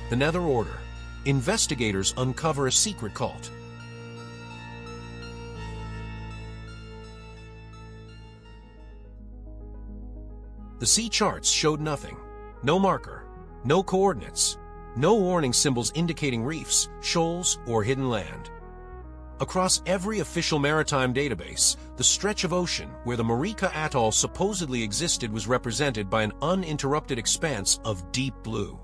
The Nether Order. Investigators uncover a secret cult. The sea charts showed nothing. No marker, no coordinates, no warning symbols indicating reefs, shoals, or hidden land. Across every official maritime database, the stretch of ocean where the Māreka Atoll supposedly existed was represented by an uninterrupted expanse of deep blue.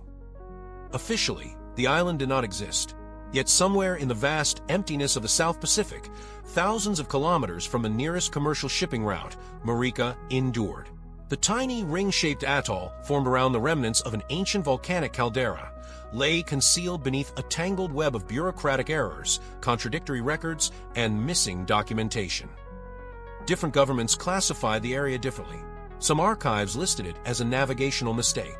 Officially, the island did not exist. Yet somewhere in the vast emptiness of the South Pacific, thousands of kilometers from the nearest commercial shipping route, Māreka endured. The tiny ring-shaped atoll, formed around the remnants of an ancient volcanic caldera, lay concealed beneath a tangled web of bureaucratic errors, contradictory records, and missing documentation. Different governments classified the area differently. Some archives listed it as a navigational mistake.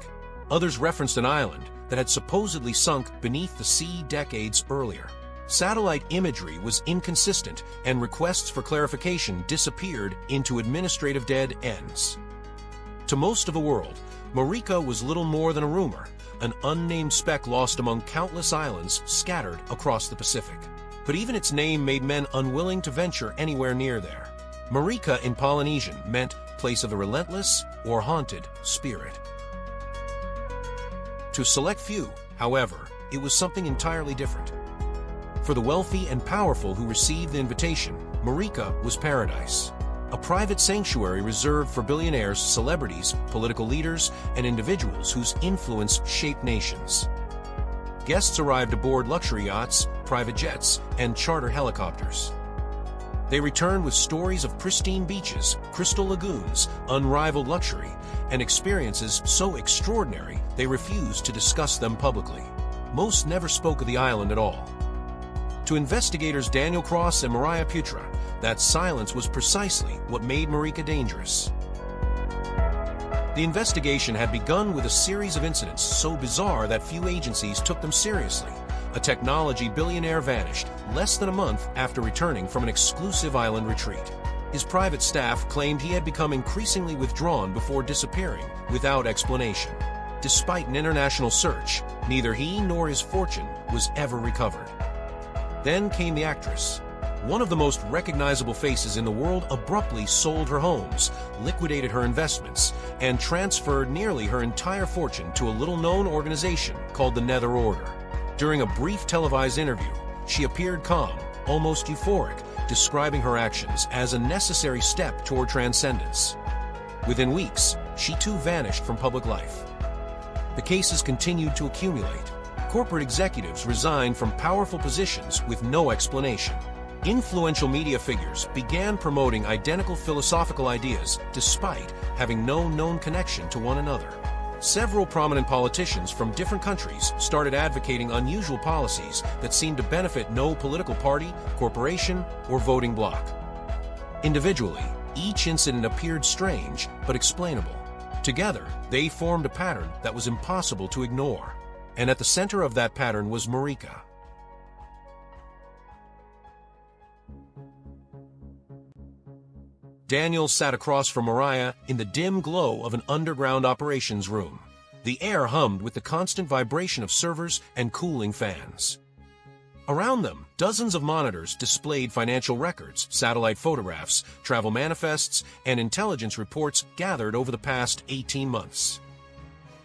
Others referenced an island that had supposedly sunk beneath the sea decades earlier. Satellite imagery was inconsistent, and requests for clarification disappeared into administrative dead ends. To most of the world, Māreka was little more than a rumor, an unnamed speck lost among countless islands scattered across the Pacific. But even its name made men unwilling to venture anywhere near there. Māreka in Polynesian meant place of the relentless or haunted spirit. To select few, however, it was something entirely different. For the wealthy and powerful who received the invitation, Māreka was paradise. A private sanctuary reserved for billionaires, celebrities, political leaders, and individuals whose influence shaped nations. Guests arrived aboard luxury yachts, private jets, and charter helicopters. They returned with stories of pristine beaches, crystal lagoons, unrivaled luxury, and experiences so extraordinary they refused to discuss them publicly. Most never spoke of the island at all. To investigators Daniel Cross and Mariah Putra, that silence was precisely what made Māreka dangerous. The investigation had begun with a series of incidents so bizarre that few agencies took them seriously. A technology billionaire vanished less than a month after returning from an exclusive island retreat. His private staff claimed he had become increasingly withdrawn before disappearing without explanation. Despite an international search, neither he nor his fortune was ever recovered. Then came the actress. One of the most recognizable faces in the world abruptly sold her homes, liquidated her investments, and transferred nearly her entire fortune to a little-known organization called the Nether Order. During a brief televised interview, she appeared calm, almost euphoric, describing her actions as a necessary step toward transcendence. Within weeks, she too vanished from public life. The cases continued to accumulate. Corporate executives resigned from powerful positions with no explanation. Influential media figures began promoting identical philosophical ideas despite having no known connection to one another. Several prominent politicians from different countries started advocating unusual policies that seemed to benefit no political party, corporation, or voting bloc. Individually, each incident appeared strange but explainable. Together, they formed a pattern that was impossible to ignore. And at the center of that pattern was Māreka. Daniel sat across from Mariah in the dim glow of an underground operations room. The air hummed with the constant vibration of servers and cooling fans. Around them, dozens of monitors displayed financial records, satellite photographs, travel manifests, and intelligence reports gathered over the past 18 months.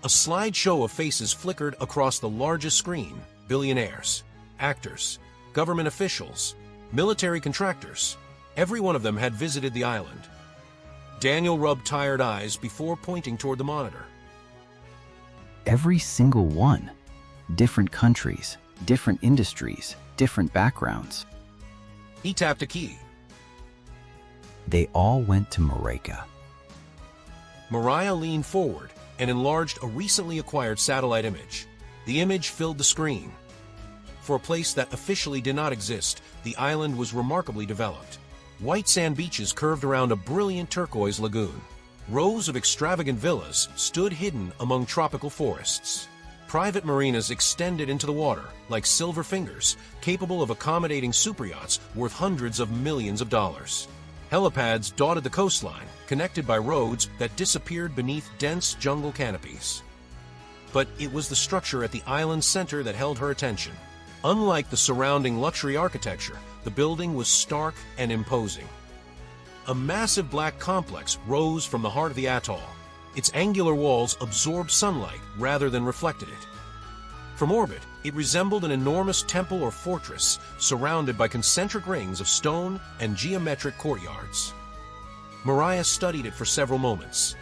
A slideshow of faces flickered across the largest screen: billionaires, actors, government officials, military contractors. Every one of them had visited the island. Daniel rubbed tired eyes before pointing toward the monitor. Every single one. Different countries, different industries, different backgrounds. He tapped a key. They all went to Māreka. Mariah leaned forward and enlarged a recently acquired satellite image. The image filled the screen. For a place that officially did not exist, the island was remarkably developed. White sand beaches curved around a brilliant turquoise lagoon. Rows of extravagant villas stood hidden among tropical forests. Private marinas extended into the water like silver fingers, capable of accommodating superyachts worth hundreds of millions of dollars. Helipads dotted the coastline, connected by roads that disappeared beneath dense jungle canopies. but it was the structure at the island's center that held her attention. Unlike the surrounding luxury architecture, the building was stark and imposing. A massive black complex rose from the heart of the atoll. Its angular walls absorbed sunlight rather than reflected it. From orbit, it resembled an enormous temple or fortress surrounded by concentric rings of stone and geometric courtyards. Mariah studied it for several moments.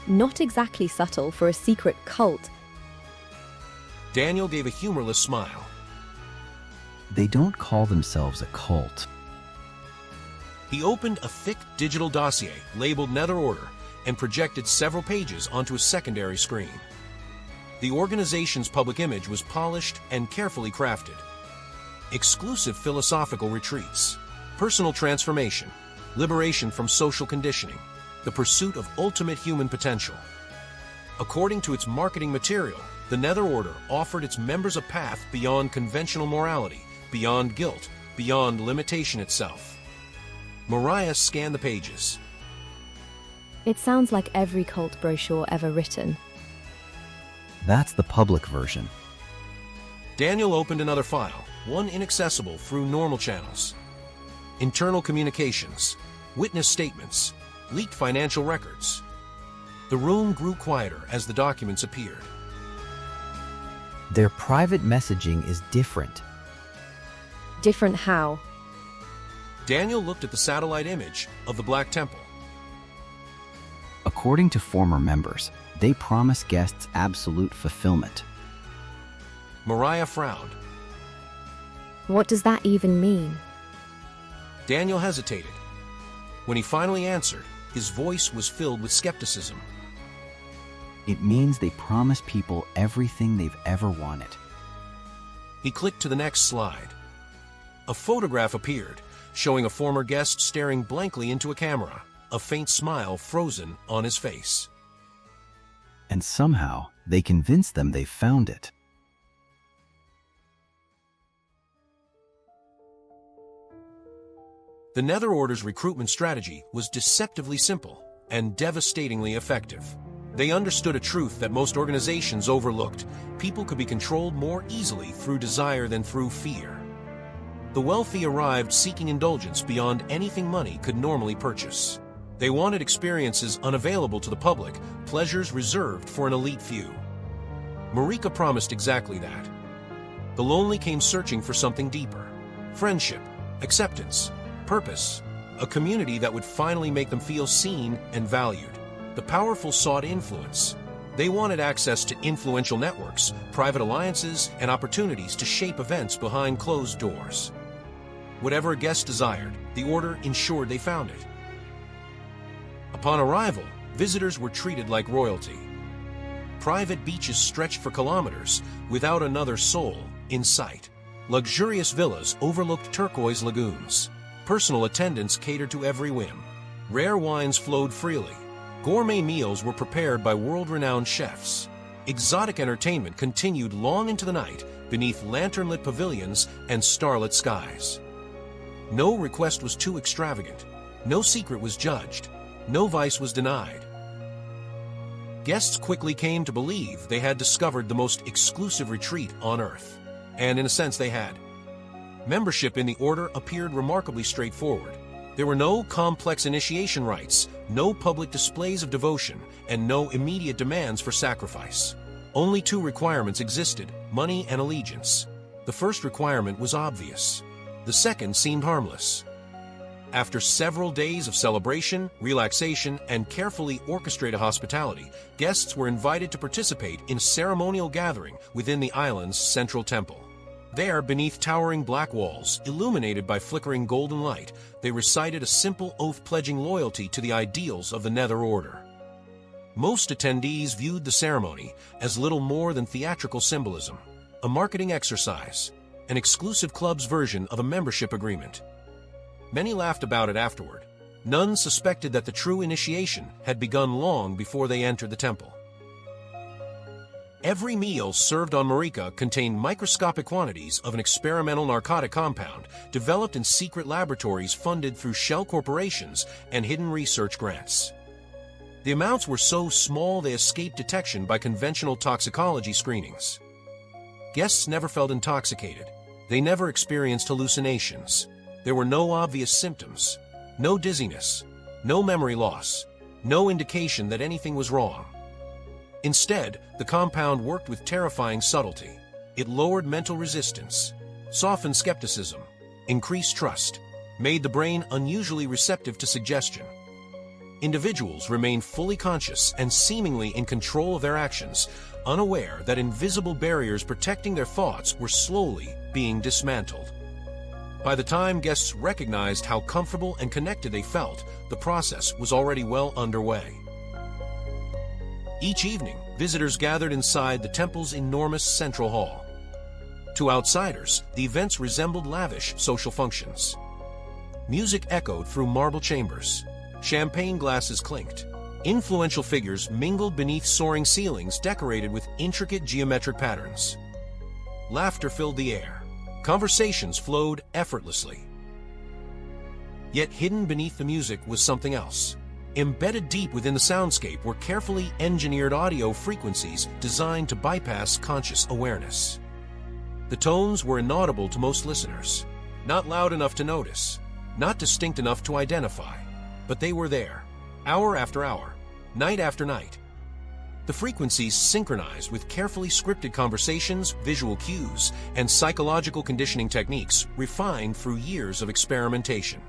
Not exactly subtle for a secret cult. Daniel gave a humorless smile. They don't call themselves a cult. He opened a thick digital dossier labeled Nether Order and projected several pages onto a secondary screen. The organization's public image was polished and carefully crafted. Exclusive philosophical retreats, personal transformation, liberation from social conditioning, the pursuit of ultimate human potential. According to its marketing material, the Nether Order offered its members a path beyond conventional morality, beyond guilt, beyond limitation itself. Mariah scanned the pages. It sounds like every cult brochure ever written. That's the public version. Daniel opened another file, one inaccessible through normal channels. Internal communications, witness statements, leaked financial records. The room grew quieter as the documents appeared. Their private messaging is different. Different how? Daniel looked at the satellite image of the Black Temple. According to former members, they promise guests absolute fulfillment. Mariah frowned. What does that even mean? Daniel hesitated. When he finally answered, his voice was filled with skepticism. It means they promise people everything they've ever wanted. He clicked to the next slide. A photograph appeared, showing a former guest staring blankly into a camera, a faint smile frozen on his face. And somehow, they convince them they've found it. The Nether Order's recruitment strategy was deceptively simple and devastatingly effective. They understood a truth that most organizations overlooked: people could be controlled more easily through desire than through fear. The wealthy arrived seeking indulgence beyond anything money could normally purchase. They wanted experiences unavailable to the public, pleasures reserved for an elite few. Māreka promised exactly that. The lonely came searching for something deeper: friendship, acceptance, purpose, a community that would finally make them feel seen and valued. The powerful sought influence. They wanted access to influential networks, private alliances, and opportunities to shape events behind closed doors. Whatever a guest desired, the Order ensured they found it. Upon arrival, visitors were treated like royalty. Private beaches stretched for kilometers without another soul in sight. Luxurious villas overlooked turquoise lagoons. Personal attendants catered to every whim. Rare wines flowed freely. Gourmet meals were prepared by world-renowned chefs. Exotic entertainment continued long into the night beneath lantern-lit pavilions and starlit skies. No request was too extravagant. No secret was judged. No vice was denied. Guests quickly came to believe they had discovered the most exclusive retreat on Earth. And in a sense they had. Membership in the Order appeared remarkably straightforward. There were no complex initiation rites, no public displays of devotion, and no immediate demands for sacrifice. Only two requirements existed: money and allegiance. The first requirement was obvious. The second seemed harmless. After several days of celebration, relaxation, and carefully orchestrated hospitality, guests were invited to participate in a ceremonial gathering within the island's central temple. There, beneath towering black walls, illuminated by flickering golden light, they recited a simple oath pledging loyalty to the ideals of the Nether Order. Most attendees viewed the ceremony as little more than theatrical symbolism, a marketing exercise, an exclusive club's version of a membership agreement. Many laughed about it afterward. None suspected that the true initiation had begun long before they entered the temple. Every meal served on Māreka contained microscopic quantities of an experimental narcotic compound developed in secret laboratories funded through shell corporations and hidden research grants. The amounts were so small they escaped detection by conventional toxicology screenings. Guests never felt intoxicated. They never experienced hallucinations. There were no obvious symptoms, no dizziness, no memory loss, no indication that anything was wrong. Instead, the compound worked with terrifying subtlety. It lowered mental resistance, softened skepticism, increased trust, made the brain unusually receptive to suggestion. Individuals remained fully conscious and seemingly in control of their actions, unaware that invisible barriers protecting their thoughts were slowly being dismantled. By the time guests recognized how comfortable and connected they felt, the process was already well underway. Each evening, visitors gathered inside the temple's enormous central hall. To outsiders, the events resembled lavish social functions. Music echoed through marble chambers. Champagne glasses clinked. Influential figures mingled beneath soaring ceilings decorated with intricate geometric patterns. Laughter filled the air. Conversations flowed effortlessly. Yet hidden beneath the music was something else. Embedded deep within the soundscape were carefully engineered audio frequencies designed to bypass conscious awareness. The tones were inaudible to most listeners, not loud enough to notice, not distinct enough to identify, but they were there, hour after hour, night after night. The frequencies synchronized with carefully scripted conversations, visual cues, and psychological conditioning techniques refined through years of experimentation.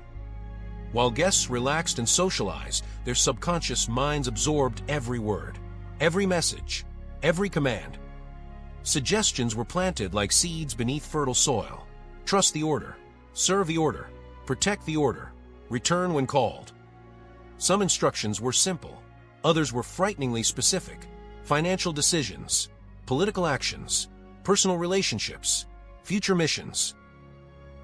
While guests relaxed and socialized, their subconscious minds absorbed every word, every message, every command. Suggestions were planted like seeds beneath fertile soil. Trust the order, serve the order, protect the order, return when called. Some instructions were simple. Others were frighteningly specific. Financial decisions, political actions, personal relationships, future missions.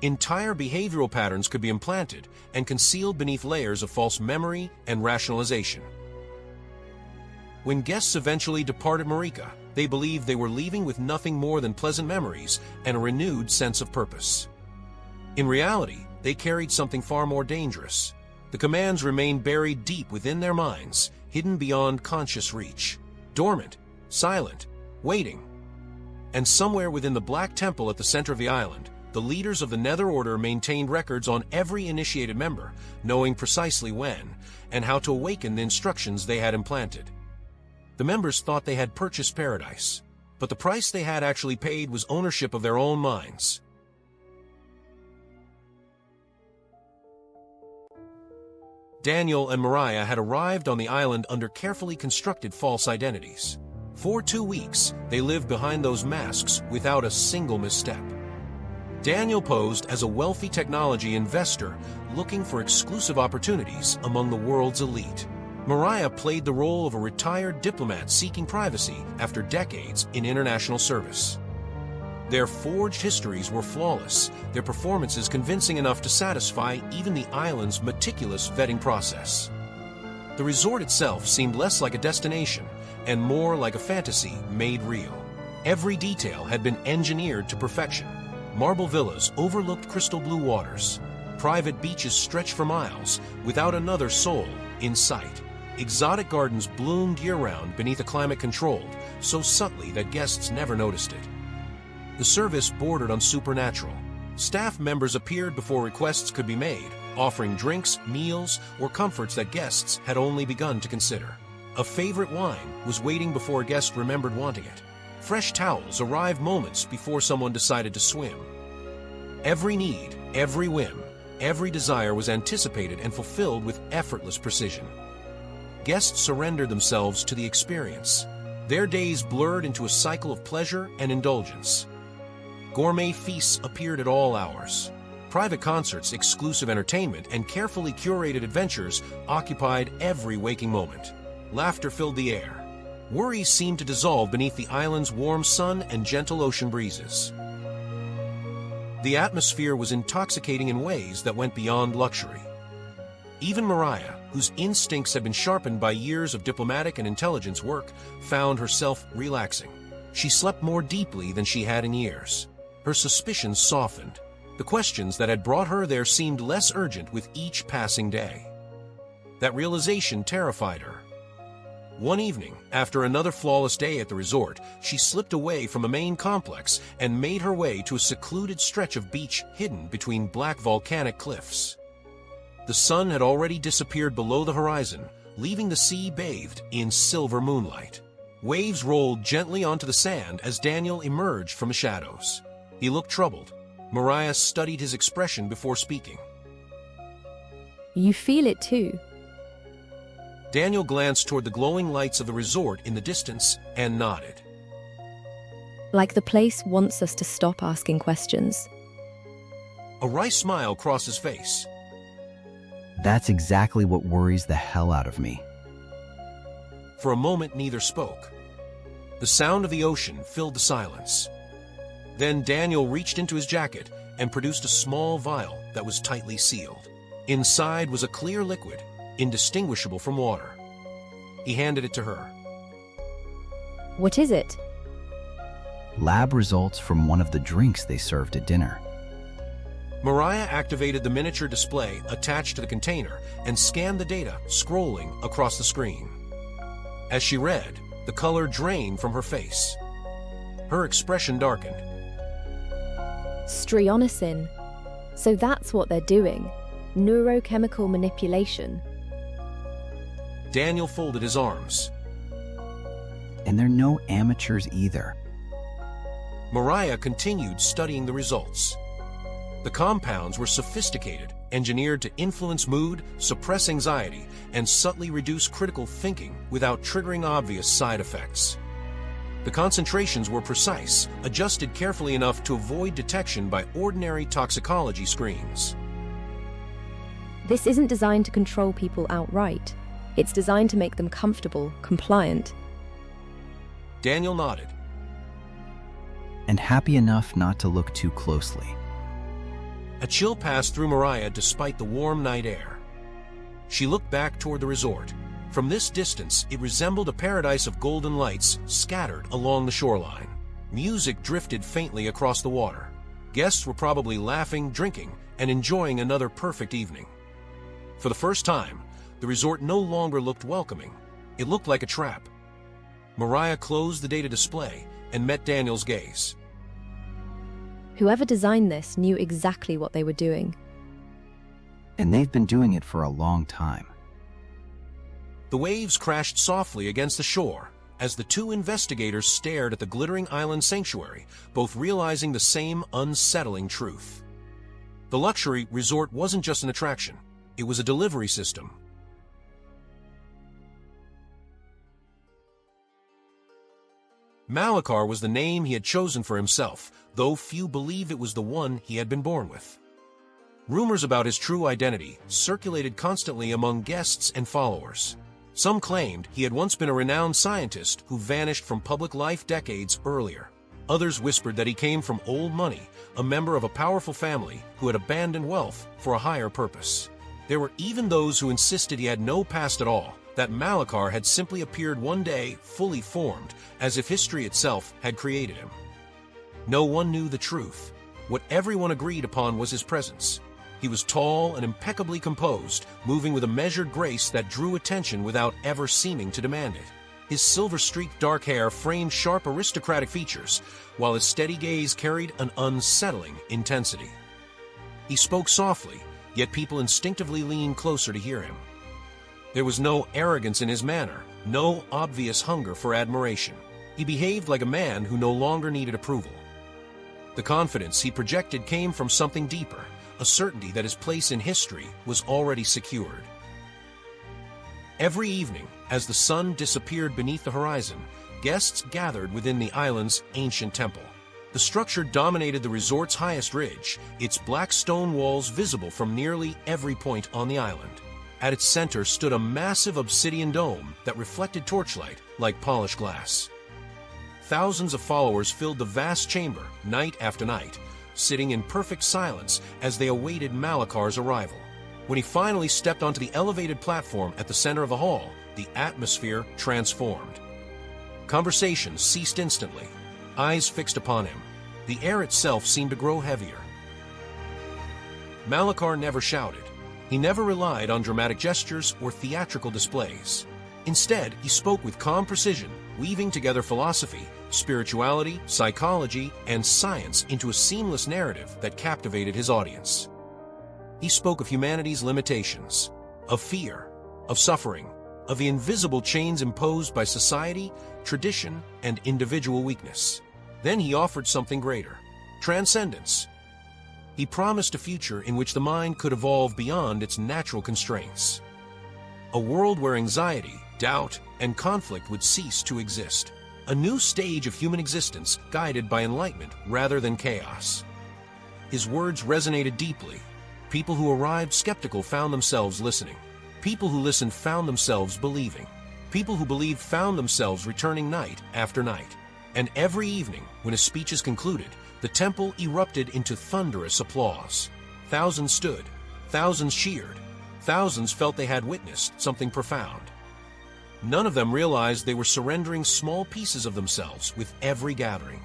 Entire behavioral patterns could be implanted and concealed beneath layers of false memory and rationalization. When guests eventually departed Māreka, they believed they were leaving with nothing more than pleasant memories and a renewed sense of purpose. In reality, they carried something far more dangerous. The commands remained buried deep within their minds, hidden beyond conscious reach, dormant, silent, waiting. And somewhere within the Black Temple at the center of the island, the leaders of the Nether Order maintained records on every initiated member, knowing precisely when and how to awaken the instructions they had implanted. The members thought they had purchased paradise, but the price they had actually paid was ownership of their own minds. Daniel and Mariah had arrived on the island under carefully constructed false identities. For 2 weeks, they lived behind those masks without a single misstep. Daniel posed as a wealthy technology investor looking for exclusive opportunities among the world's elite. Mariah played the role of a retired diplomat seeking privacy after decades in international service. Their forged histories were flawless, their performances convincing enough to satisfy even the island's meticulous vetting process. The resort itself seemed less like a destination and more like a fantasy made real. Every detail had been engineered to perfection. Marble villas overlooked crystal blue waters. Private beaches stretched for miles without another soul in sight. Exotic gardens bloomed year-round beneath a climate controlled so subtly that guests never noticed it. The service bordered on supernatural. Staff members appeared before requests could be made, offering drinks, meals, or comforts that guests had only begun to consider. A favorite wine was waiting before a guest remembered wanting it. Fresh towels arrived moments before someone decided to swim. Every need, every whim, every desire was anticipated and fulfilled with effortless precision. Guests surrendered themselves to the experience. Their days blurred into a cycle of pleasure and indulgence. Gourmet feasts appeared at all hours. Private concerts, exclusive entertainment, and carefully curated adventures occupied every waking moment. Laughter filled the air. Worries seemed to dissolve beneath the island's warm sun and gentle ocean breezes. The atmosphere was intoxicating in ways that went beyond luxury. Even Mariah, whose instincts had been sharpened by years of diplomatic and intelligence work, found herself relaxing. She slept more deeply than she had in years. Her suspicions softened. The questions that had brought her there seemed less urgent with each passing day. That realization terrified her. One evening, after another flawless day at the resort, she slipped away from the main complex and made her way to a secluded stretch of beach hidden between black volcanic cliffs. The sun had already disappeared below the horizon, leaving the sea bathed in silver moonlight. Waves rolled gently onto the sand as Daniel emerged from the shadows. He looked troubled. Mariah studied his expression before speaking. You feel it too. Daniel glanced toward the glowing lights of the resort in the distance and nodded. Like the place wants us to stop asking questions. A wry smile crossed his face. That's exactly what worries the hell out of me. For a moment, neither spoke. The sound of the ocean filled the silence. Then Daniel reached into his jacket and produced a small vial that was tightly sealed. Inside was a clear liquid, indistinguishable from water. He handed it to her. What is it? Lab results from one of the drinks they served at dinner. Mariah activated the miniature display attached to the container and scanned the data, scrolling across the screen. As she read, the color drained from her face. Her expression darkened. Strionicin. So that's what they're doing. Neurochemical manipulation. Daniel folded his arms. And they're no amateurs either. Mariah continued studying the results. The compounds were sophisticated, engineered to influence mood, suppress anxiety, and subtly reduce critical thinking without triggering obvious side effects. The concentrations were precise, adjusted carefully enough to avoid detection by ordinary toxicology screens. This isn't designed to control people outright. It's designed to make them comfortable, compliant. Daniel nodded. And happy enough not to look too closely. A chill passed through Mariah despite the warm night air. She looked back toward the resort. From this distance, it resembled a paradise of golden lights scattered along the shoreline. Music drifted faintly across the water. Guests were probably laughing, drinking, and enjoying another perfect evening. For the first time, the resort no longer looked welcoming. It looked like a trap. Mariah closed the data display and met Daniel's gaze. Whoever designed this knew exactly what they were doing. And they've been doing it for a long time. The waves crashed softly against the shore as the two investigators stared at the glittering island sanctuary, both realizing the same unsettling truth. The luxury resort wasn't just an attraction. It was a delivery system. Māreka was the name he had chosen for himself, though few believed it was the one he had been born with. Rumors about his true identity circulated constantly among guests and followers. Some claimed he had once been a renowned scientist who vanished from public life decades earlier. Others whispered that he came from old money, a member of a powerful family who had abandoned wealth for a higher purpose. There were even those who insisted he had no past at all, that Māreka had simply appeared one day fully formed, as if history itself had created him. No one knew the truth. What everyone agreed upon was his presence. He was tall and impeccably composed, moving with a measured grace that drew attention without ever seeming to demand it. His silver-streaked dark hair framed sharp aristocratic features, while his steady gaze carried an unsettling intensity. He spoke softly, yet people instinctively leaned closer to hear him. There was no arrogance in his manner, no obvious hunger for admiration. He behaved like a man who no longer needed approval. The confidence he projected came from something deeper, a certainty that his place in history was already secured. Every evening, as the sun disappeared beneath the horizon, guests gathered within the island's ancient temple. The structure dominated the resort's highest ridge, its black stone walls visible from nearly every point on the island. At its center stood a massive obsidian dome that reflected torchlight like polished glass. Thousands of followers filled the vast chamber night after night, sitting in perfect silence as they awaited Māreka's arrival. When he finally stepped onto the elevated platform at the center of the hall, the atmosphere transformed. Conversations ceased instantly, eyes fixed upon him. The air itself seemed to grow heavier. Māreka never shouted. He never relied on dramatic gestures or theatrical displays. Instead, he spoke with calm precision, weaving together philosophy, spirituality, psychology, and science into a seamless narrative that captivated his audience. He spoke of humanity's limitations, of fear, of suffering, of the invisible chains imposed by society, tradition, and individual weakness. Then he offered something greater: transcendence. He promised a future in which the mind could evolve beyond its natural constraints. A world where anxiety, doubt, and conflict would cease to exist. A new stage of human existence guided by enlightenment rather than chaos. His words resonated deeply. People who arrived skeptical found themselves listening. People who listened found themselves believing. People who believed found themselves returning night after night. And every evening, when his speeches concluded, the temple erupted into thunderous applause. Thousands stood, thousands cheered, thousands felt they had witnessed something profound. None of them realized they were surrendering small pieces of themselves with every gathering.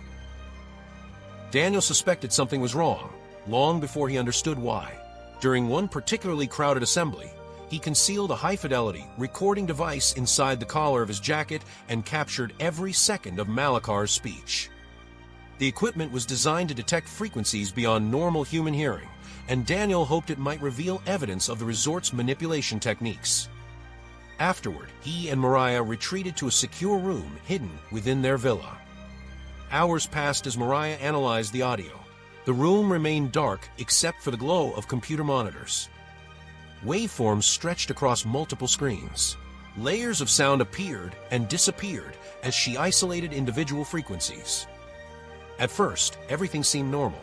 Daniel suspected something was wrong, long before he understood why. During one particularly crowded assembly, he concealed a high-fidelity recording device inside the collar of his jacket and captured every second of Māreka's speech. The equipment was designed to detect frequencies beyond normal human hearing, and Daniel hoped it might reveal evidence of the resort's manipulation techniques. Afterward, he and Mariah retreated to a secure room hidden within their villa. Hours passed as Mariah analyzed the audio. The room remained dark except for the glow of computer monitors. Waveforms stretched across multiple screens. Layers of sound appeared and disappeared as she isolated individual frequencies. At first, everything seemed normal.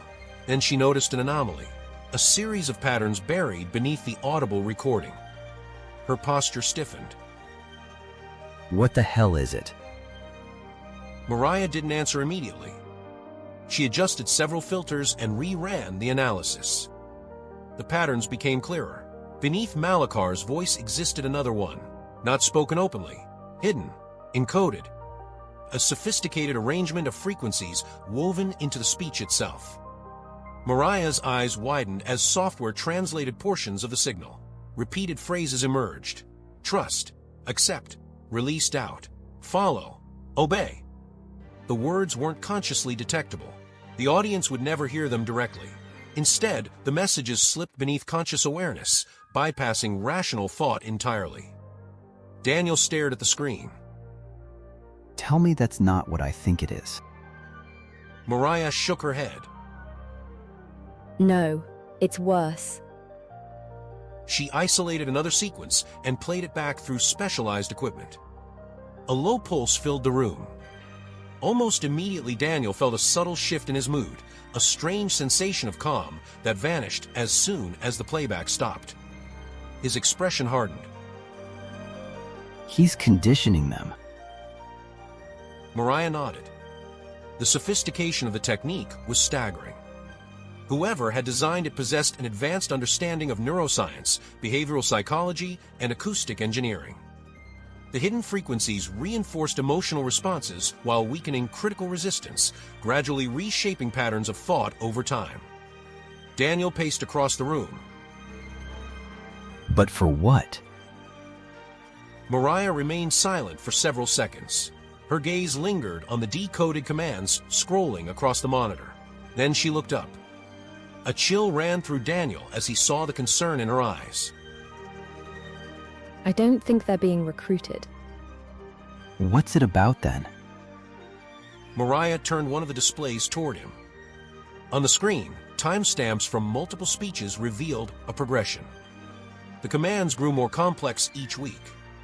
Then she noticed an anomaly, a series of patterns buried beneath the audible recording. Her posture stiffened. What the hell is it? Mariah didn't answer immediately. She adjusted several filters and reran the analysis. The patterns became clearer. Beneath Māreka's voice existed another one, not spoken openly, hidden, encoded. A sophisticated arrangement of frequencies woven into the speech itself. Mariah's eyes widened as software translated portions of the signal. Repeated phrases emerged. Trust, accept, release doubt, follow, obey. The words weren't consciously detectable. The audience would never hear them directly. Instead, the messages slipped beneath conscious awareness, bypassing rational thought entirely. Daniel stared at the screen. Tell me that's not what I think it is. Mariah shook her head. No, it's worse. She isolated another sequence and played it back through specialized equipment. A low pulse filled the room. Almost immediately, Daniel felt a subtle shift in his mood, a strange sensation of calm that vanished as soon as the playback stopped. His expression hardened. He's conditioning them. Mariah nodded. The sophistication of the technique was staggering. Whoever had designed it possessed an advanced understanding of neuroscience, behavioral psychology, and acoustic engineering. The hidden frequencies reinforced emotional responses while weakening critical resistance, gradually reshaping patterns of thought over time. Daniel paced across the room. But for what? Mariah remained silent for several seconds. Her gaze lingered on the decoded commands scrolling across the monitor. Then she looked up. A chill ran through Daniel as he saw the concern in her eyes. I don't think they're being recruited. What's it about then? Mariah turned one of the displays toward him. On the screen, timestamps from multiple speeches revealed a progression. The commands grew more complex each week,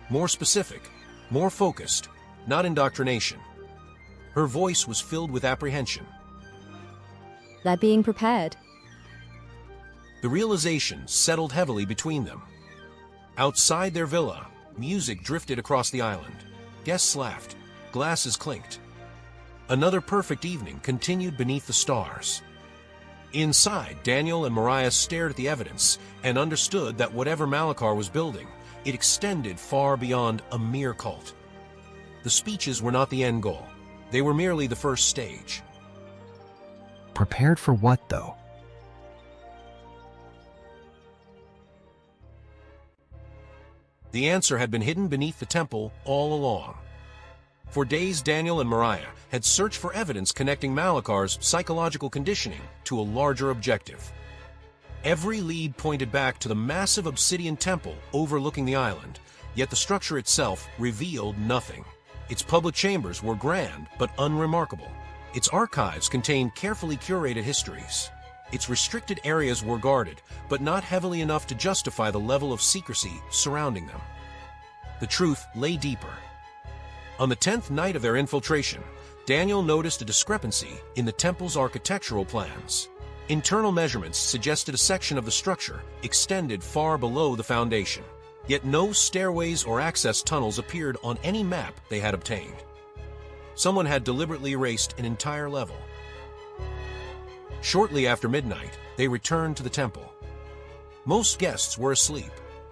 more specific, more focused, not indoctrination. Her voice was filled with apprehension. They're being prepared. The realization settled heavily between them. Outside their villa, music drifted across the island. Guests laughed, glasses clinked. Another perfect evening continued beneath the stars. Inside, Daniel and Mariah stared at the evidence and understood that whatever Māreka was building, it extended far beyond a mere cult. The speeches were not the end goal. They were merely the first stage. Prepared for what, though? The answer had been hidden beneath the temple all along. For days, Daniel and Mariah had searched for evidence connecting Malakar's psychological conditioning to a larger objective. Every lead pointed back to the massive obsidian temple overlooking the island, yet the structure itself revealed nothing. Its public chambers were grand but unremarkable. Its archives contained carefully curated histories. Its restricted areas were guarded, but not heavily enough to justify the level of secrecy surrounding them. The truth lay deeper. On the 10th night of their infiltration, Daniel noticed a discrepancy in the temple's architectural plans. Internal measurements suggested a section of the structure extended far below the foundation, yet no stairways or access tunnels appeared on any map they had obtained. Someone had deliberately erased an entire level. Shortly after midnight, they returned to the temple. Most guests were asleep.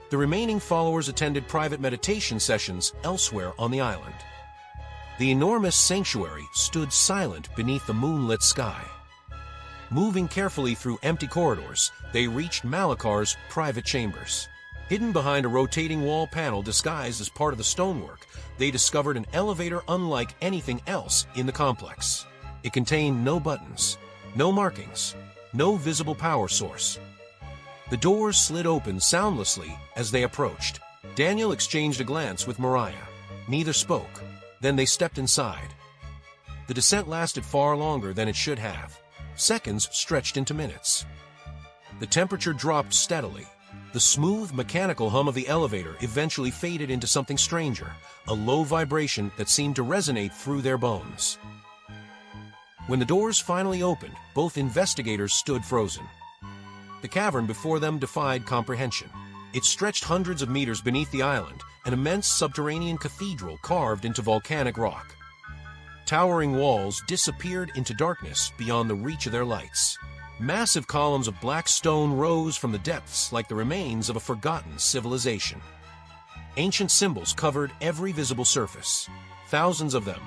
The remaining followers attended private meditation sessions elsewhere on the island. The enormous sanctuary stood silent beneath the moonlit sky. Moving carefully through empty corridors, they reached Malakar's private chambers. Hidden behind a rotating wall panel disguised as part of the stonework, they discovered an elevator unlike anything else in the complex. It contained no buttons, no markings, no visible power source. The doors slid open soundlessly as they approached. Daniel exchanged a glance with Mariah. Neither spoke. Then they stepped inside. The descent lasted far longer than it should have. Seconds stretched into minutes. The temperature dropped steadily. The smooth, mechanical hum of the elevator eventually faded into something stranger, a low vibration that seemed to resonate through their bones. When the doors finally opened, both investigators stood frozen. The cavern before them defied comprehension. It stretched hundreds of meters beneath the island, an immense subterranean cathedral carved into volcanic rock. Towering walls disappeared into darkness beyond the reach of their lights. Massive columns of black stone rose from the depths like the remains of a forgotten civilization. Ancient symbols covered every visible surface. Thousands of them,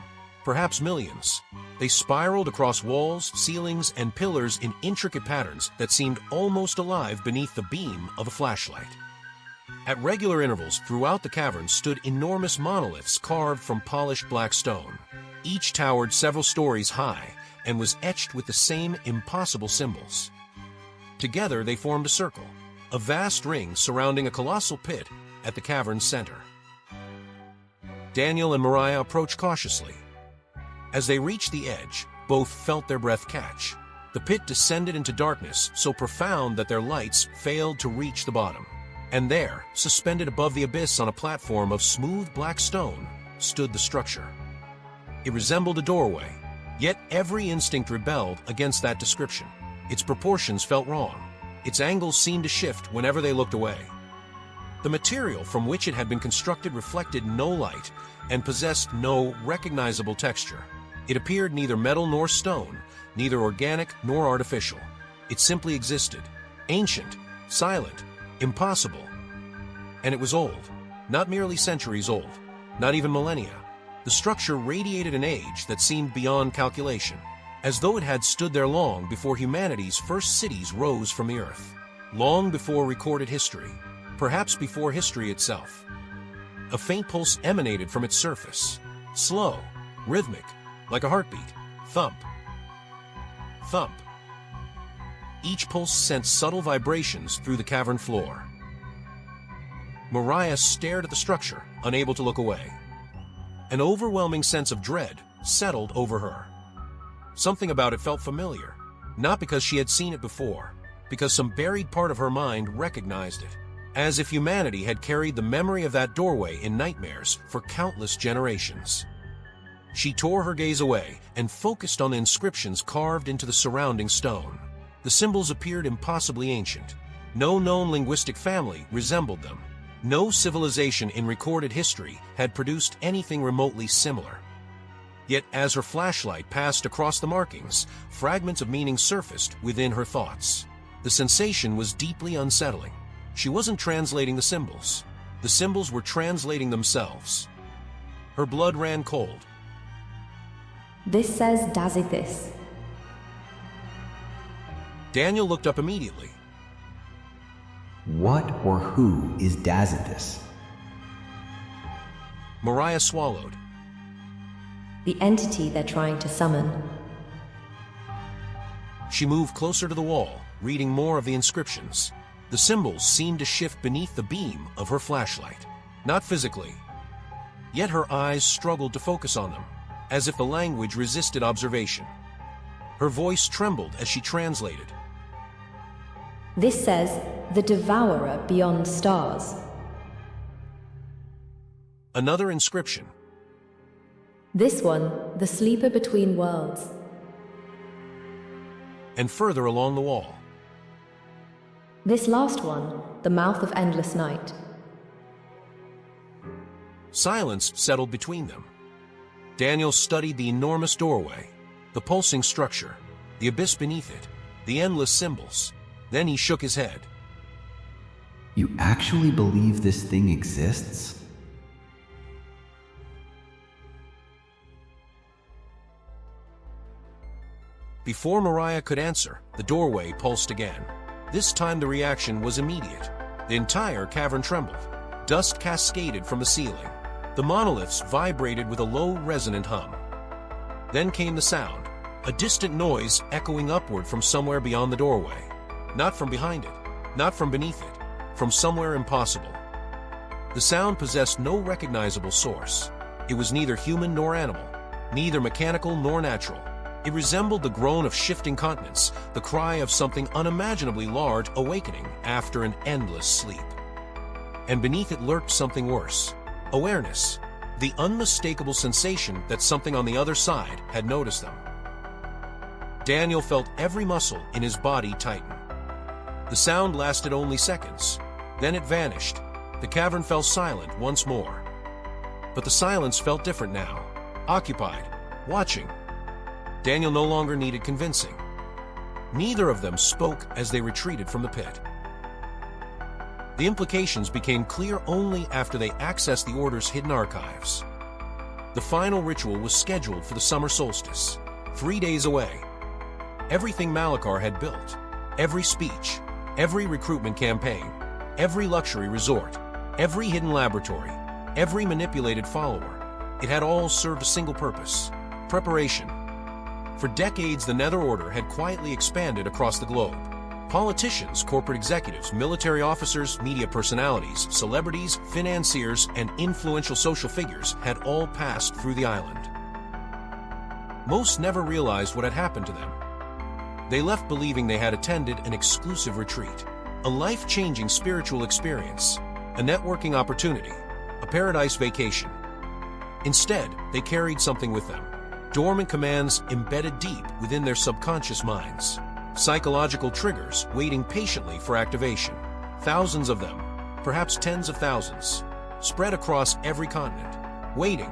perhaps millions. They spiraled across walls, ceilings, and pillars in intricate patterns that seemed almost alive beneath the beam of a flashlight. At regular intervals throughout the cavern stood enormous monoliths carved from polished black stone. Each towered several stories high and was etched with the same impossible symbols. Together they formed a circle, a vast ring surrounding a colossal pit at the cavern's center. Daniel and Mariah approached cautiously. As they reached the edge, both felt their breath catch. The pit descended into darkness so profound that their lights failed to reach the bottom. And there, suspended above the abyss on a platform of smooth black stone, stood the structure. It resembled a doorway, yet every instinct rebelled against that description. Its proportions felt wrong. Its angles seemed to shift whenever they looked away. The material from which it had been constructed reflected no light and possessed no recognizable texture. It appeared neither metal nor stone, neither organic nor artificial. It simply existed, ancient, silent, impossible. And it was old, not merely centuries old, not even millennia. The structure radiated an age that seemed beyond calculation, as though it had stood there long before humanity's first cities rose from the earth, long before recorded history, perhaps before history itself. A faint pulse emanated from its surface, slow, rhythmic, like a heartbeat. Thump. Thump. Each pulse sent subtle vibrations through the cavern floor. Mariah stared at the structure, unable to look away. An overwhelming sense of dread settled over her. Something about it felt familiar, not because she had seen it before, because some buried part of her mind recognized it, as if humanity had carried the memory of that doorway in nightmares for countless generations. She tore her gaze away and focused on the inscriptions carved into the surrounding stone. The symbols appeared impossibly ancient. No known linguistic family resembled them. No civilization in recorded history had produced anything remotely similar. Yet as her flashlight passed across the markings, fragments of meaning surfaced within her thoughts. The sensation was deeply unsettling. She wasn't translating the symbols. The symbols were translating themselves. Her blood ran cold. This says Dazithis. Daniel looked up immediately. What or who is Dazithis? Mariah swallowed. The entity they're trying to summon. She moved closer to the wall, reading more of the inscriptions. The symbols seemed to shift beneath the beam of her flashlight. Not physically. Yet her eyes struggled to focus on them, as if the language resisted observation. Her voice trembled as she translated. This says, the Devourer Beyond Stars. Another inscription. This one, the Sleeper Between Worlds. And further along the wall. This last one, the Mouth of Endless Night. Silence settled between them. Daniel studied the enormous doorway, the pulsing structure, the abyss beneath it, the endless symbols. Then he shook his head. You actually believe this thing exists? Before Mariah could answer, the doorway pulsed again. This time the reaction was immediate. The entire cavern trembled. Dust cascaded from the ceiling. The monoliths vibrated with a low, resonant hum. Then came the sound, a distant noise echoing upward from somewhere beyond the doorway. Not from behind it, not from beneath it, from somewhere impossible. The sound possessed no recognizable source. It was neither human nor animal, neither mechanical nor natural. It resembled the groan of shifting continents, the cry of something unimaginably large awakening after an endless sleep. And beneath it lurked something worse. Awareness, the unmistakable sensation that something on the other side had noticed them. Daniel felt every muscle in his body tighten. The sound lasted only seconds. Then it vanished. The cavern fell silent once more. But the silence felt different now. Occupied, watching. Daniel no longer needed convincing. Neither of them spoke as they retreated from the pit. The implications became clear only after they accessed the Order's hidden archives. The final ritual was scheduled for the summer solstice, 3 days away. Everything Malachar had built, every speech, every recruitment campaign, every luxury resort, every hidden laboratory, every manipulated follower, it had all served a single purpose: preparation. For decades, the Nether Order had quietly expanded across the globe. Politicians, corporate executives, military officers, media personalities, celebrities, financiers, and influential social figures had all passed through the island. Most never realized what had happened to them. They left believing they had attended an exclusive retreat, a life-changing spiritual experience, a networking opportunity, a paradise vacation. Instead, they carried something with them. Dormant commands embedded deep within their subconscious minds. Psychological triggers waiting patiently for activation. Thousands of them, perhaps tens of thousands, spread across every continent, waiting.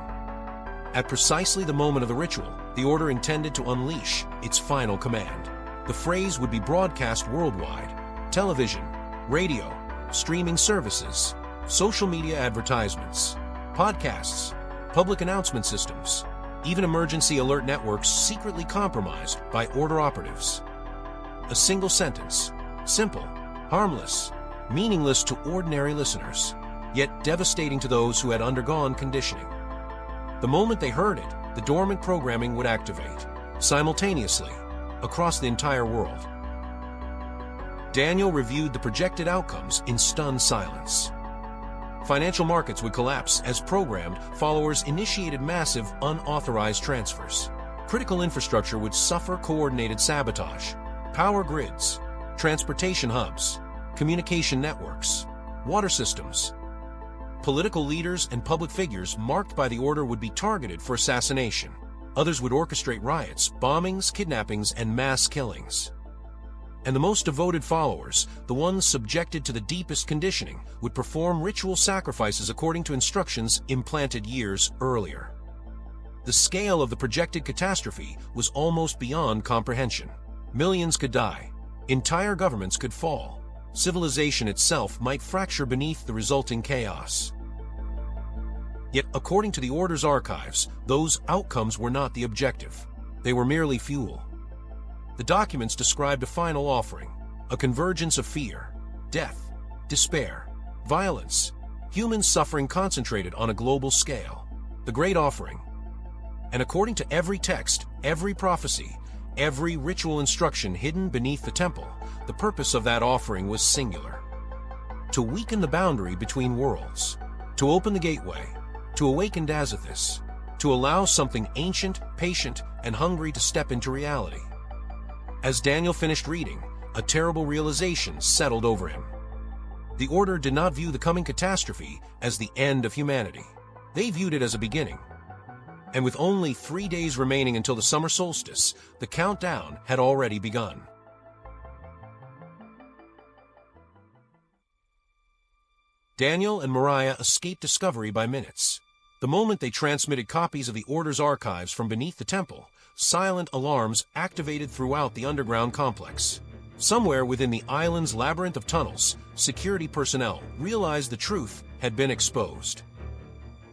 At precisely the moment of the ritual, the Order intended to unleash its final command. The phrase would be broadcast worldwide: television, radio, streaming services, social media advertisements, podcasts, public announcement systems, even emergency alert networks secretly compromised by Order operatives. A single sentence, simple, harmless, meaningless to ordinary listeners, yet devastating to those who had undergone conditioning. The moment they heard it, the dormant programming would activate, simultaneously, across the entire world. Daniel reviewed the projected outcomes in stunned silence. Financial markets would collapse as programmed followers initiated massive, unauthorized transfers. Critical infrastructure would suffer coordinated sabotage. Power grids, transportation hubs, communication networks, water systems. Political leaders and public figures marked by the Order would be targeted for assassination. Others would orchestrate riots, bombings, kidnappings, and mass killings. And the most devoted followers, the ones subjected to the deepest conditioning, would perform ritual sacrifices according to instructions implanted years earlier. The scale of the projected catastrophe was almost beyond comprehension. Millions could die. Entire governments could fall. Civilization itself might fracture beneath the resulting chaos. Yet, according to the Order's archives, those outcomes were not the objective. They were merely fuel. The documents described a final offering, a convergence of fear, death, despair, violence, Human suffering concentrated on a global scale. The Great Offering. And according to every text, every prophecy, every ritual instruction hidden beneath the temple, the purpose of that offering was singular. To weaken the boundary between worlds. To open the gateway. To awaken Dazithis. To allow something ancient, patient, and hungry to step into reality. As Daniel finished reading, a terrible realization settled over him. The Order did not view the coming catastrophe as the end of humanity. They viewed it as a beginning. And with only 3 days remaining until the summer solstice, the countdown had already begun. Daniel and Mariah escaped discovery by minutes. The moment they transmitted copies of the Order's archives from beneath the temple, silent alarms activated throughout the underground complex. Somewhere within the island's labyrinth of tunnels, security personnel realized the truth had been exposed.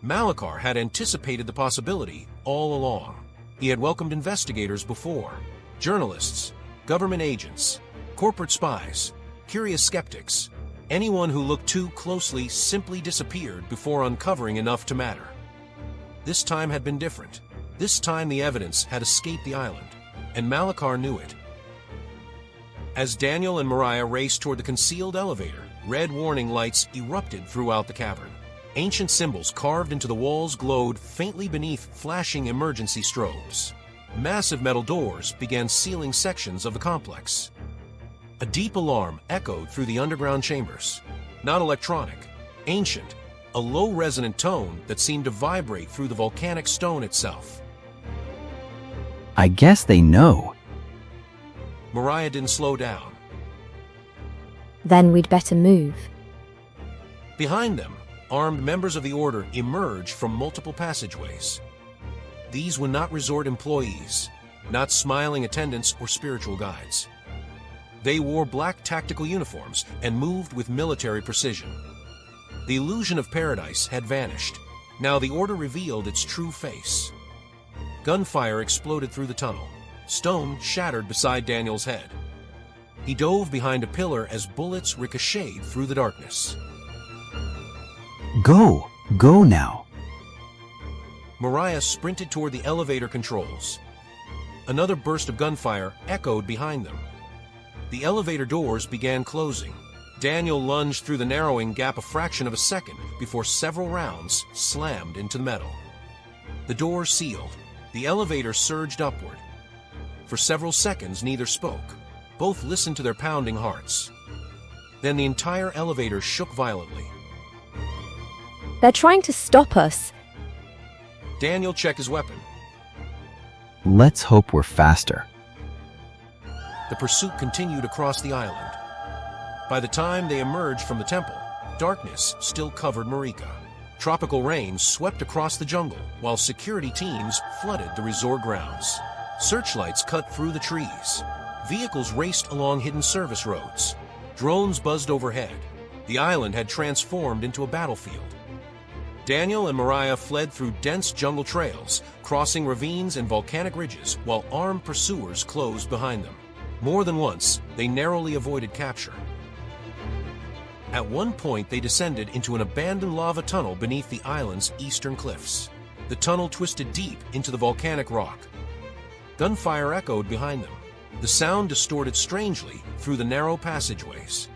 Māreka had anticipated the possibility all along. He had welcomed investigators before, journalists, government agents, corporate spies, curious skeptics. Anyone who looked too closely simply disappeared before uncovering enough to matter. This time had been different. This time the evidence had escaped the island, and Māreka knew it. As Daniel and Mariah raced toward the concealed elevator, red warning lights erupted throughout the cavern. Ancient symbols carved into the walls glowed faintly beneath flashing emergency strobes. Massive metal doors began sealing sections of the complex. A deep alarm echoed through the underground chambers. Not electronic, ancient, a low resonant tone that seemed to vibrate through the volcanic stone itself. I guess they know. Mariah didn't slow down. Then we'd better move. Behind them, armed members of the Order emerged from multiple passageways. These were not resort employees, not smiling attendants or spiritual guides. They wore black tactical uniforms and moved with military precision. The illusion of paradise had vanished. Now the Order revealed its true face. Gunfire exploded through the tunnel. Stone shattered beside Daniel's head. He dove behind a pillar as bullets ricocheted through the darkness. Go! Go now! Mariah sprinted toward the elevator controls. Another burst of gunfire echoed behind them. The elevator doors began closing. Daniel lunged through the narrowing gap a fraction of a second before several rounds slammed into the metal. The doors sealed. The elevator surged upward. For several seconds, neither spoke. Both listened to their pounding hearts. Then the entire elevator shook violently. They're trying to stop us. Daniel checked his weapon. Let's hope we're faster. The pursuit continued across the island. By the time they emerged from the temple, darkness still covered Māreka. Tropical rain swept across the jungle, while security teams flooded the resort grounds. Searchlights cut through the trees. Vehicles raced along hidden service roads. Drones buzzed overhead. The island had transformed into a battlefield. Daniel and Mariah fled through dense jungle trails, crossing ravines and volcanic ridges, while armed pursuers closed behind them. More than once, they narrowly avoided capture. At one point, they descended into an abandoned lava tunnel beneath the island's eastern cliffs. The tunnel twisted deep into the volcanic rock. Gunfire echoed behind them. The sound distorted strangely through the narrow passageways.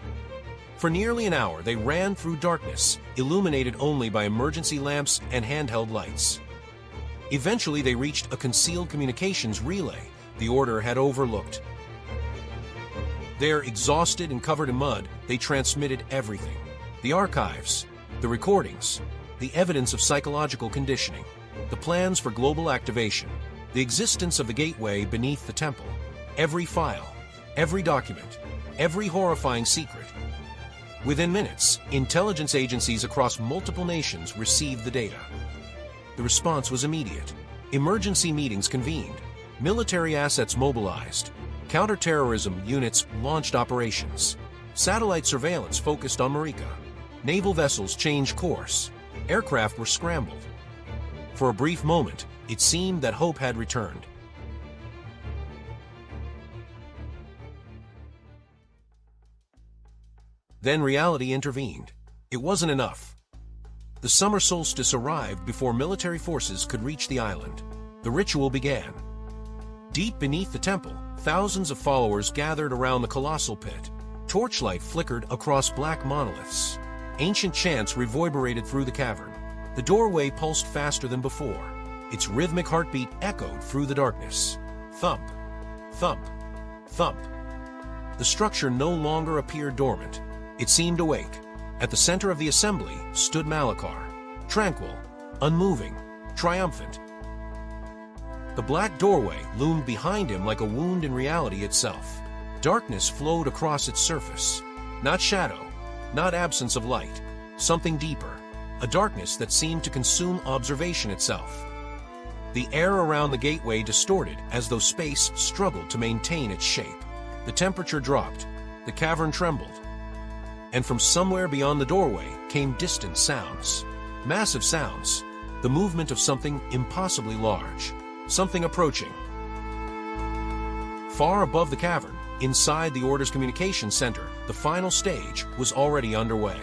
For nearly an hour, they ran through darkness, illuminated only by emergency lamps and handheld lights. Eventually, they reached a concealed communications relay the Order had overlooked. There, exhausted and covered in mud, they transmitted everything. The archives, the recordings, the evidence of psychological conditioning, the plans for global activation, the existence of the gateway beneath the temple, every file, every document, every horrifying secret. Within minutes, intelligence agencies across multiple nations received the data. The response was immediate. Emergency meetings convened, military assets mobilized, counterterrorism units launched operations. Satellite surveillance focused on Māreka. Naval vessels changed course. Aircraft were scrambled. For a brief moment, it seemed that hope had returned. Then reality intervened. It wasn't enough. The summer solstice arrived before military forces could reach the island. The ritual began. Deep beneath the temple, thousands of followers gathered around the colossal pit. Torchlight flickered across black monoliths. Ancient chants reverberated through the cavern. The doorway pulsed faster than before. Its rhythmic heartbeat echoed through the darkness. Thump, thump, thump. The structure no longer appeared dormant. It seemed awake. At the center of the assembly stood Māreka, tranquil, unmoving, triumphant. The black doorway loomed behind him like a wound in reality itself. Darkness flowed across its surface. Not shadow, not absence of light, something deeper, a darkness that seemed to consume observation itself. The air around the gateway distorted as though space struggled to maintain its shape. The temperature dropped, the cavern trembled, and from somewhere beyond the doorway came distant sounds. Massive sounds, the movement of something impossibly large, something approaching. Far above the cavern, inside the Order's communication center, the final stage was already underway.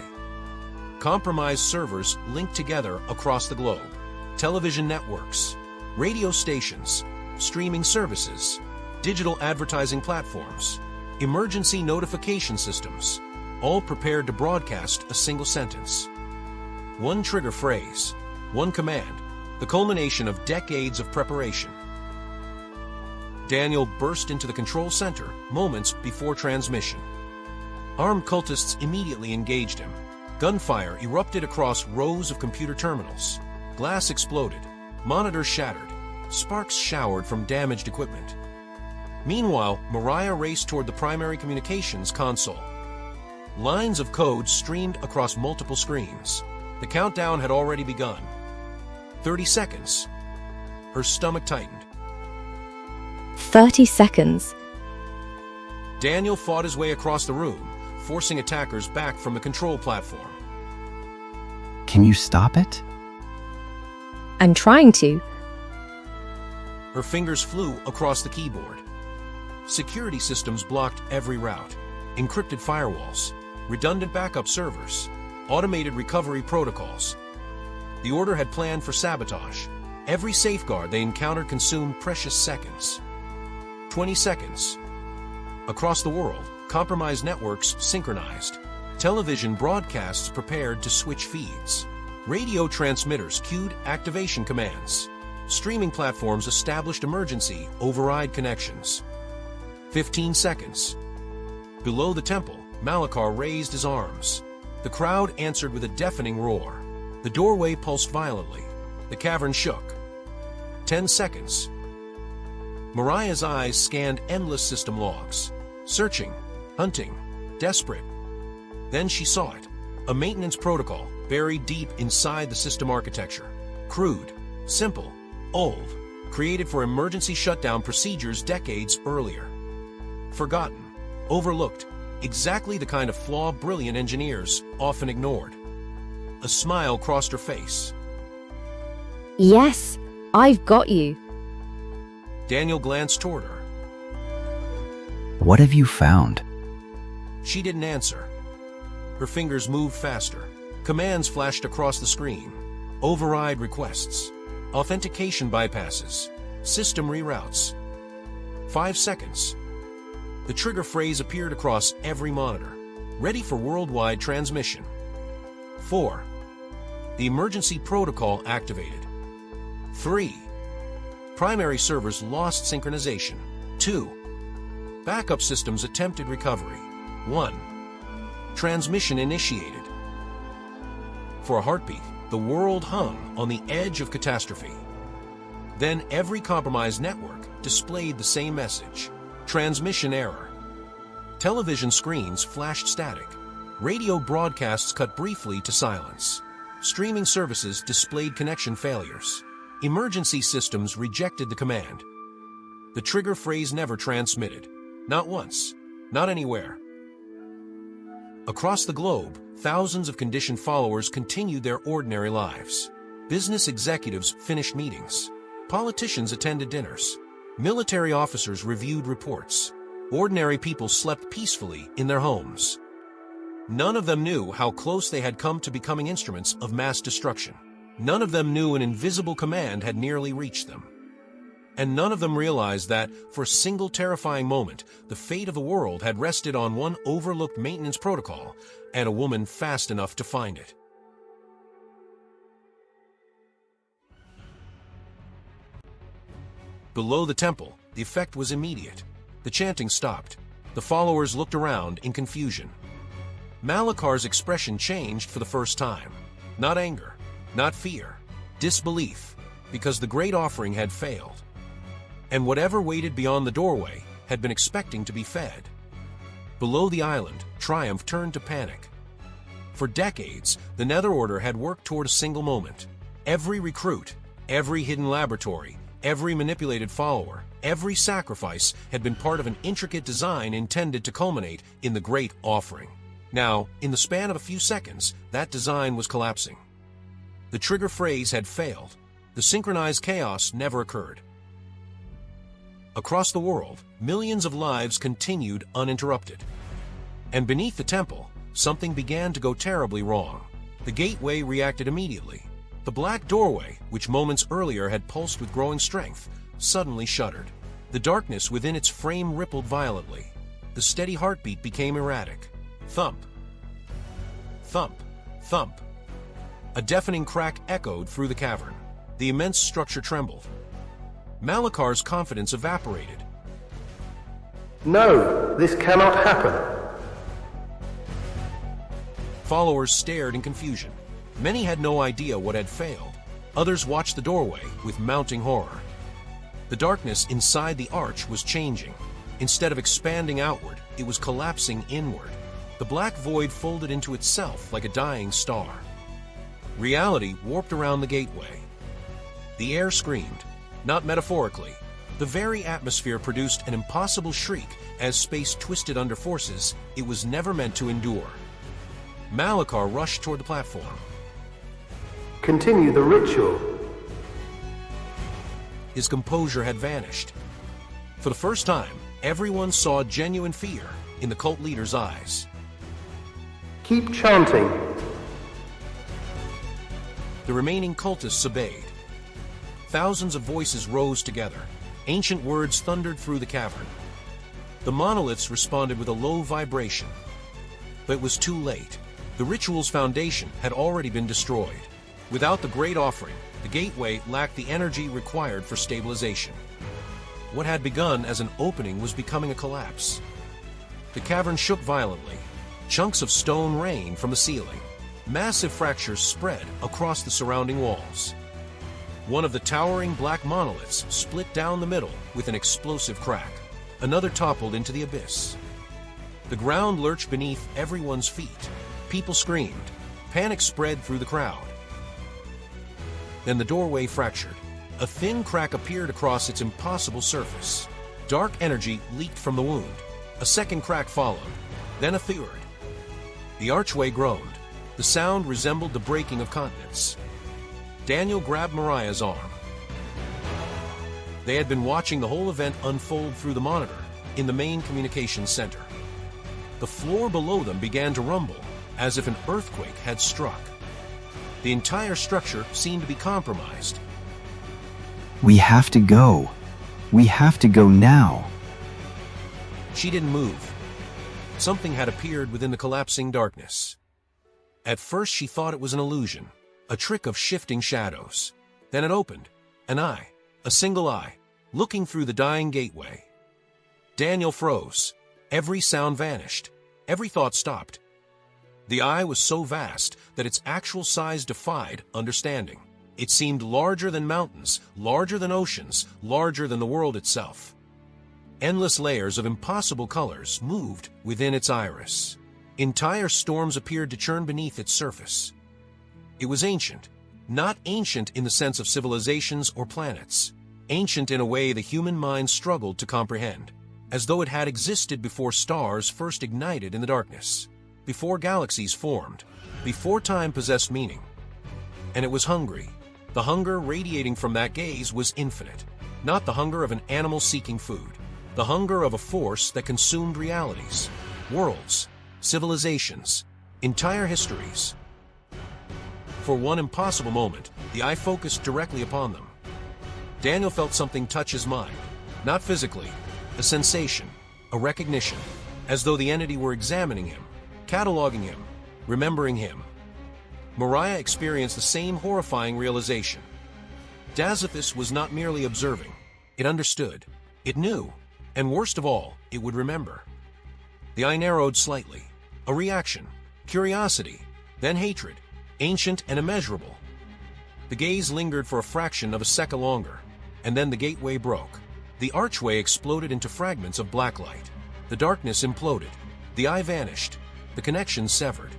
Compromised servers linked together across the globe. Television networks, radio stations, streaming services, digital advertising platforms, emergency notification systems, all prepared to broadcast a single sentence. One trigger phrase, one command, the culmination of decades of preparation. Daniel burst into the control center moments before transmission. Armed cultists immediately engaged him. Gunfire erupted across rows of computer terminals. Glass exploded, monitors shattered, sparks showered from damaged equipment. Meanwhile, Mariah raced toward the primary communications console. Lines of code streamed across multiple screens. The countdown had already begun. 30 seconds. Her stomach tightened. 30 seconds. Daniel fought his way across the room, forcing attackers back from the control platform. Can you stop it? I'm trying to. Her fingers flew across the keyboard. Security systems blocked every route. Encrypted firewalls, redundant backup servers, automated recovery protocols. The Order had planned for sabotage. Every safeguard they encountered consumed precious seconds. 20 seconds. Across the world, compromised networks synchronized. Television broadcasts prepared to switch feeds. Radio transmitters queued activation commands. Streaming platforms established emergency override connections. 15 seconds. Below the temple, Māreka raised his arms. The crowd answered with a deafening roar. The doorway pulsed violently. The cavern shook. 10 seconds. Mariah's eyes scanned endless system logs. Searching, hunting, desperate. Then she saw it. A maintenance protocol buried deep inside the system architecture. Crude, simple, old, created for emergency shutdown procedures decades earlier. Forgotten, overlooked, exactly the kind of flaw brilliant engineers often ignored. A smile crossed her face. Yes, I've got you. Daniel glanced toward her. What have you found? She didn't answer. Her fingers moved faster. Commands flashed across the screen. Override requests. Authentication bypasses. System reroutes. 5 seconds. The trigger phrase appeared across every monitor. Ready for worldwide transmission. 4. The emergency protocol activated. 3. Primary servers lost synchronization. 2. Backup systems attempted recovery. 1. Transmission initiated. For a heartbeat, the world hung on the edge of catastrophe. Then every compromised network displayed the same message. Transmission error. Television screens flashed static. Radio broadcasts cut briefly to silence. Streaming services displayed connection failures. Emergency systems rejected the command. The trigger phrase never transmitted. Not once. Not anywhere. Across the globe, thousands of conditioned followers continued their ordinary lives. Business executives finished meetings. Politicians attended dinners. Military officers reviewed reports. Ordinary people slept peacefully in their homes. None of them knew how close they had come to becoming instruments of mass destruction. None of them knew an invisible command had nearly reached them. And none of them realized that, for a single terrifying moment, the fate of the world had rested on one overlooked maintenance protocol and a woman fast enough to find it. Below the temple, the effect was immediate. The chanting stopped. The followers looked around in confusion. Māreka's expression changed for the first time. Not anger, not fear, disbelief, because the great offering had failed. And whatever waited beyond the doorway had been expecting to be fed. Below the island, triumph turned to panic. For decades, the Nether Order had worked toward a single moment. Every recruit, every hidden laboratory, every manipulated follower, every sacrifice had been part of an intricate design intended to culminate in the great offering. Now, in the span of a few seconds, that design was collapsing. The trigger phrase had failed. The synchronized chaos never occurred. Across the world, millions of lives continued uninterrupted. And beneath the temple, something began to go terribly wrong. The gateway reacted immediately. The black doorway, which moments earlier had pulsed with growing strength, suddenly shuddered. The darkness within its frame rippled violently. The steady heartbeat became erratic. Thump. Thump. Thump. A deafening crack echoed through the cavern. The immense structure trembled. Māreka's confidence evaporated. No, this cannot happen. Followers stared in confusion. Many had no idea what had failed. Others watched the doorway with mounting horror. The darkness inside the arch was changing. Instead of expanding outward, it was collapsing inward. The black void folded into itself like a dying star. Reality warped around the gateway. The air screamed, not metaphorically. The very atmosphere produced an impossible shriek as space twisted under forces it was never meant to endure. Māreka rushed toward the platform. Continue the ritual. His composure had vanished. For the first time, everyone saw genuine fear in the cult leader's eyes. Keep chanting. The remaining cultists obeyed. Thousands of voices rose together. Ancient words thundered through the cavern. The monoliths responded with a low vibration. But it was too late. The ritual's foundation had already been destroyed. Without the great offering, the gateway lacked the energy required for stabilization. What had begun as an opening was becoming a collapse. The cavern shook violently. Chunks of stone rained from the ceiling. Massive fractures spread across the surrounding walls. One of the towering black monoliths split down the middle with an explosive crack. Another toppled into the abyss. The ground lurched beneath everyone's feet. People screamed. Panic spread through the crowd. Then the doorway fractured. A thin crack appeared across its impossible surface. Dark energy leaked from the wound. A second crack followed, then a third. The archway groaned. The sound resembled the breaking of continents. Daniel grabbed Mariah's arm. They had been watching the whole event unfold through the monitor in the main communications center. The floor below them began to rumble, as if an earthquake had struck. The entire structure seemed to be compromised. We have to go. We have to go now. She didn't move. Something had appeared within the collapsing darkness. At first she thought it was an illusion, a trick of shifting shadows. Then it opened, an eye, a single eye, looking through the dying gateway. Daniel froze. Every sound vanished. Every thought stopped. The eye was so vast that its actual size defied understanding. It seemed larger than mountains, larger than oceans, larger than the world itself. Endless layers of impossible colors moved within its iris. Entire storms appeared to churn beneath its surface. It was ancient, not ancient in the sense of civilizations or planets, ancient in a way the human mind struggled to comprehend, as though it had existed before stars first ignited in the darkness, before galaxies formed, before time possessed meaning. And it was hungry. The hunger radiating from that gaze was infinite, not the hunger of an animal seeking food, the hunger of a force that consumed realities, worlds, civilizations, Entire histories. For one impossible moment, the eye focused directly upon them. Daniel felt something touch his mind. Not physically, a sensation, a recognition, as though the entity were examining him, cataloging him, remembering him. Mariah experienced the same horrifying realization. Dazithis was not merely observing. It understood. It knew. And worst of all, it would remember. The eye narrowed slightly. A reaction. Curiosity. Then hatred. Ancient and immeasurable. The gaze lingered for a fraction of a second longer. And then the gateway broke. The archway exploded into fragments of black light. The darkness imploded. The eye vanished. The connection severed.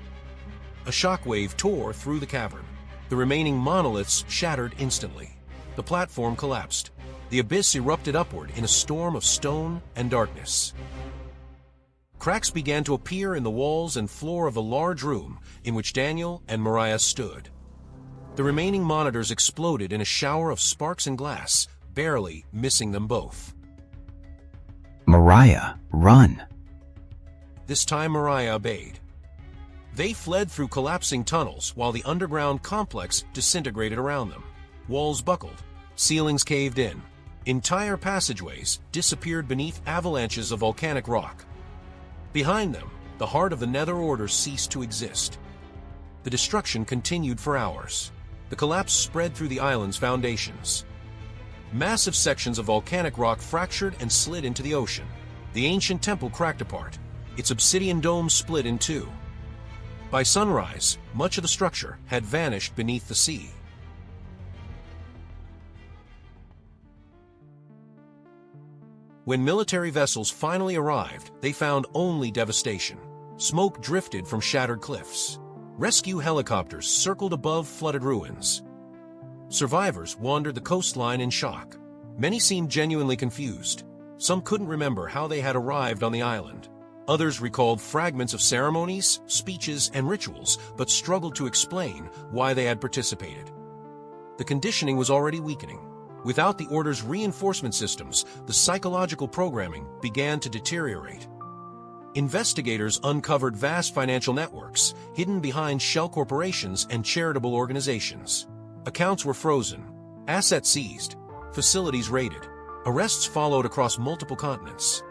A shockwave tore through the cavern. The remaining monoliths shattered instantly. The platform collapsed. The abyss erupted upward in a storm of stone and darkness. Cracks began to appear in the walls and floor of the large room in which Daniel and Mariah stood. The remaining monitors exploded in a shower of sparks and glass, barely missing them both. Mariah, run! This time Mariah obeyed. They fled through collapsing tunnels while the underground complex disintegrated around them. Walls buckled, ceilings caved in. Entire passageways disappeared beneath avalanches of volcanic rock. Behind them, the heart of the Nether Order ceased to exist. The destruction continued for hours. The collapse spread through the island's foundations. Massive sections of volcanic rock fractured and slid into the ocean. The ancient temple cracked apart. Its obsidian dome split in two. By sunrise, much of the structure had vanished beneath the sea. When military vessels finally arrived, they found only devastation. Smoke drifted from shattered cliffs. Rescue helicopters circled above flooded ruins. Survivors wandered the coastline in shock. Many seemed genuinely confused. Some couldn't remember how they had arrived on the island. Others recalled fragments of ceremonies, speeches, and rituals, but struggled to explain why they had participated. The conditioning was already weakening. Without the Order's reinforcement systems, the psychological programming began to deteriorate. Investigators uncovered vast financial networks, hidden behind shell corporations and charitable organizations. Accounts were frozen, assets seized, facilities raided. Arrests followed across multiple continents.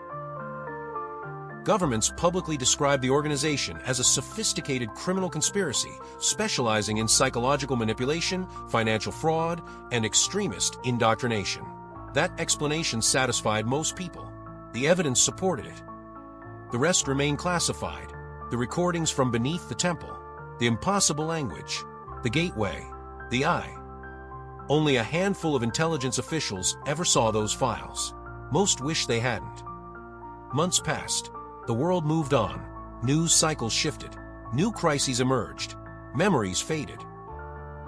Governments publicly described the organization as a sophisticated criminal conspiracy specializing in psychological manipulation, financial fraud, and extremist indoctrination. That explanation satisfied most people. The evidence supported it. The rest remained classified. The recordings from beneath the temple, the impossible language, the gateway, the eye. Only a handful of intelligence officials ever saw those files. Most wish they hadn't. Months passed. The world moved on. News cycles shifted. New crises emerged. Memories faded.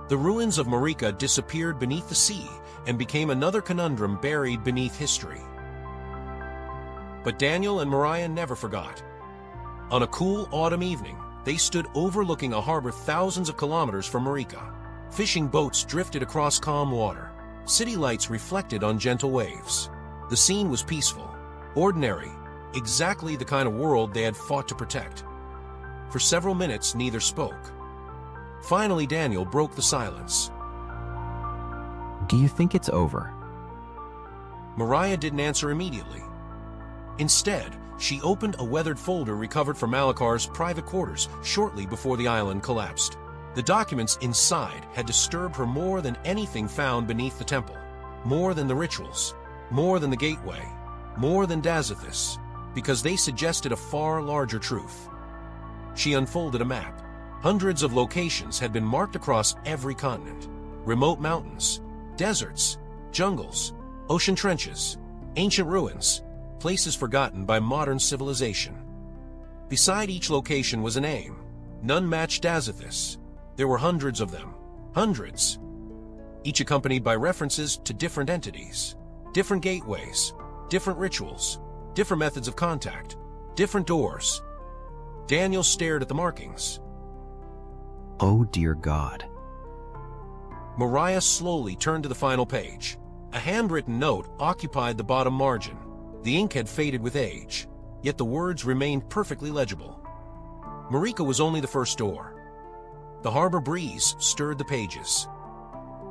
The ruins of Māreka disappeared beneath the sea and became another conundrum buried beneath history. But Daniel and Mariah never forgot. On a cool autumn evening, they stood overlooking a harbor thousands of kilometers from Māreka. Fishing boats drifted across calm water. City lights reflected on gentle waves. The scene was peaceful, ordinary, exactly the kind of world they had fought to protect. For several minutes, neither spoke. Finally, Daniel broke the silence. Do you think it's over? Mariah didn't answer immediately. Instead, she opened a weathered folder recovered from Malakar's private quarters shortly before the island collapsed. The documents inside had disturbed her more than anything found beneath the temple. More than the rituals. More than the gateway. More than Dazithis. Because they suggested a far larger truth. She unfolded a map. Hundreds of locations had been marked across every continent. Remote mountains, deserts, jungles, ocean trenches, ancient ruins, places forgotten by modern civilization. Beside each location was a name. None matched Dazithis. There were hundreds of them. Hundreds. Each accompanied by references to different entities. Different gateways. Different rituals. Different methods of contact. Different doors. Daniel stared at the markings. Oh dear God. Mariah slowly turned to the final page. A handwritten note occupied the bottom margin. The ink had faded with age, yet the words remained perfectly legible. Māreka was only the first door. The harbor breeze stirred the pages.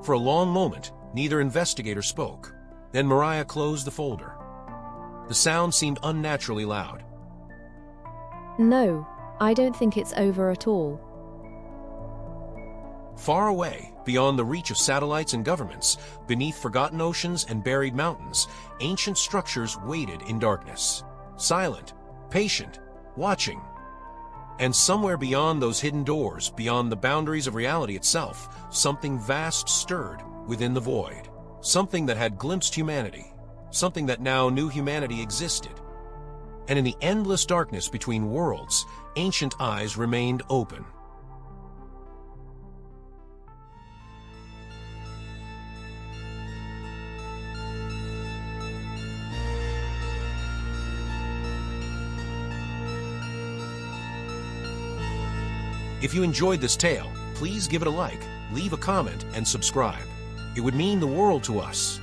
For a long moment, neither investigator spoke. Then Mariah closed the folder. The sound seemed unnaturally loud. No, I don't think it's over at all. Far away, beyond the reach of satellites and governments, beneath forgotten oceans and buried mountains, ancient structures waited in darkness. Silent, patient, watching. And somewhere beyond those hidden doors, beyond the boundaries of reality itself, something vast stirred within the void. Something that had glimpsed humanity. Something that now knew humanity existed. And in the endless darkness between worlds, ancient eyes remained open. If you enjoyed this tale, please give it a like, leave a comment, and subscribe. It would mean the world to us.